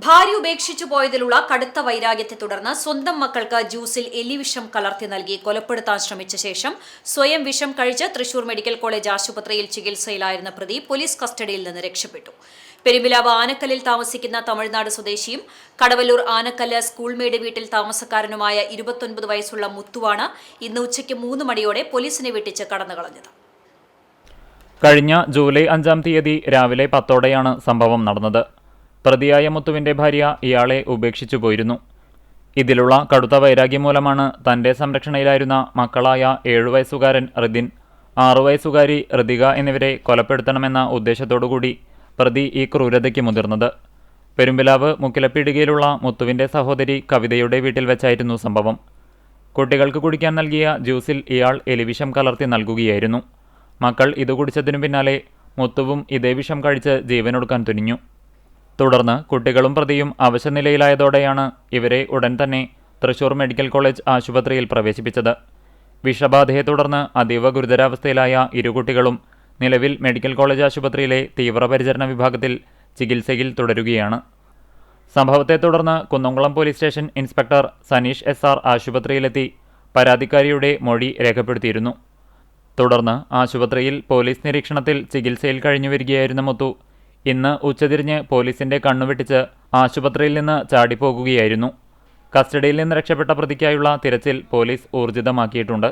ഭാര്യ ഉപേക്ഷിച്ചു പോയതിലുള്ള കടുത്ത വൈരാഗ്യത്തെ തുടർന്ന് സ്വന്തം മക്കൾക്ക് ജ്യൂസിൽ എലിവിഷം കലർത്തി നൽകി കൊലപ്പെടുത്താൻ ശ്രമിച്ച ശേഷം സ്വയം വിഷം കഴിച്ച് തൃശൂർ മെഡിക്കൽ കോളേജ് ആശുപത്രിയിൽ ചികിത്സയിലായിരുന്ന പ്രതി പോലീസ് കസ്റ്റഡിയിൽ നിന്ന് രക്ഷപ്പെട്ടു. പെരുമ്പിലാവ് ആനക്കല്ലിൽ താമസിക്കുന്ന തമിഴ്നാട് സ്വദേശിയും കടവല്ലൂർ ആനക്കല്ല് സ്കൂൾമേട് വീട്ടിൽ താമസക്കാരനുമായ 29 വയസ്സുള്ള മുത്തുവാണ് ഇന്ന് ഉച്ചയ്ക്ക് 3 മണിയോടെ പോലീസിനെ വെട്ടിച്ച് കടന്നുകളഞ്ഞത്. കഴിഞ്ഞ ജൂലൈ 5-ാം തീയതി രാവിലെ 10-ഓടെയാണ് സംഭവം നടന്നത്. പ്രതിയായ മുത്തുവിന്റെ ഭാര്യ ഇയാളെ ഉപേക്ഷിച്ചു പോയിരുന്നു. ഇതിലുള്ള കടുത്ത വൈരാഗ്യം മൂലമാണ് തന്റെ സംരക്ഷണയിലായിരുന്ന മക്കളായ 7 വയസ്സുകാരൻ റിദിൻ, 6 വയസ്സുകാരി ഋതിക എന്നിവരെ കൊലപ്പെടുത്തണമെന്ന ഉദ്ദേശത്തോടുകൂടി പ്രതി ഈ ക്രൂരതയ്ക്ക് മുതിർന്നത്. പെരുമ്പിലാവ് മുക്കിലപ്പീടികയിലുള്ള മുത്തുവിന്റെ സഹോദരി കവിതയുടെ വീട്ടിൽ വെച്ചായിരുന്നു സംഭവം. കുട്ടികൾക്ക് കുടിക്കാൻ നൽകിയ ജ്യൂസിൽ ഇയാൾ എലിവിഷം കലർത്തി നൽകുകയായിരുന്നു. മക്കൾ ഇത് കുടിച്ചതിനു പിന്നാലെ മുത്തുവും ഇതേ വിഷം കഴിച്ച് ജീവനൊടുക്കാൻ തുനിഞ്ഞു. തുടർന്ന് കുട്ടികളും പ്രതിയും അവശനിലയിലായതോടെയാണ് ഇവരെ ഉടൻ തന്നെ തൃശൂർ മെഡിക്കൽ കോളേജ് ആശുപത്രിയിൽ പ്രവേശിപ്പിച്ചത്. വിഷബാധയെ തുടർന്ന് അതീവ ഗുരുതരാവസ്ഥയിലായ ഇരു കുട്ടികളും നിലവിൽ മെഡിക്കൽ കോളേജ് ആശുപത്രിയിലെ തീവ്രപരിചരണ വിഭാഗത്തിൽ ചികിത്സയിൽ തുടരുകയാണ്. സംഭവത്തെ തുടർന്ന് Kunnamkulam police station inspector Saneesh SR ആശുപത്രിയിലെത്തി പരാതിക്കാരിയുടെ മൊഴി രേഖപ്പെടുത്തിയിരുന്നു. തുടർന്ന് ആശുപത്രിയിൽ പോലീസ് നിരീക്ഷണത്തിൽ ചികിത്സയിൽ കഴിഞ്ഞുവരികയായിരുന്ന മുത്തു ഇന്ന് ഉച്ചതിരിഞ്ഞ് പോലീസിന്റെ കണ്ണുവെട്ടിച്ച് ആശുപത്രിയിൽ നിന്ന് ചാടിപ്പോകുകയായിരുന്നു. കസ്റ്റഡിയിൽ നിന്ന് രക്ഷപ്പെട്ട പ്രതിക്കായുള്ള തിരച്ചിൽ പോലീസ് ഊർജിതമാക്കിയിട്ടുണ്ട്.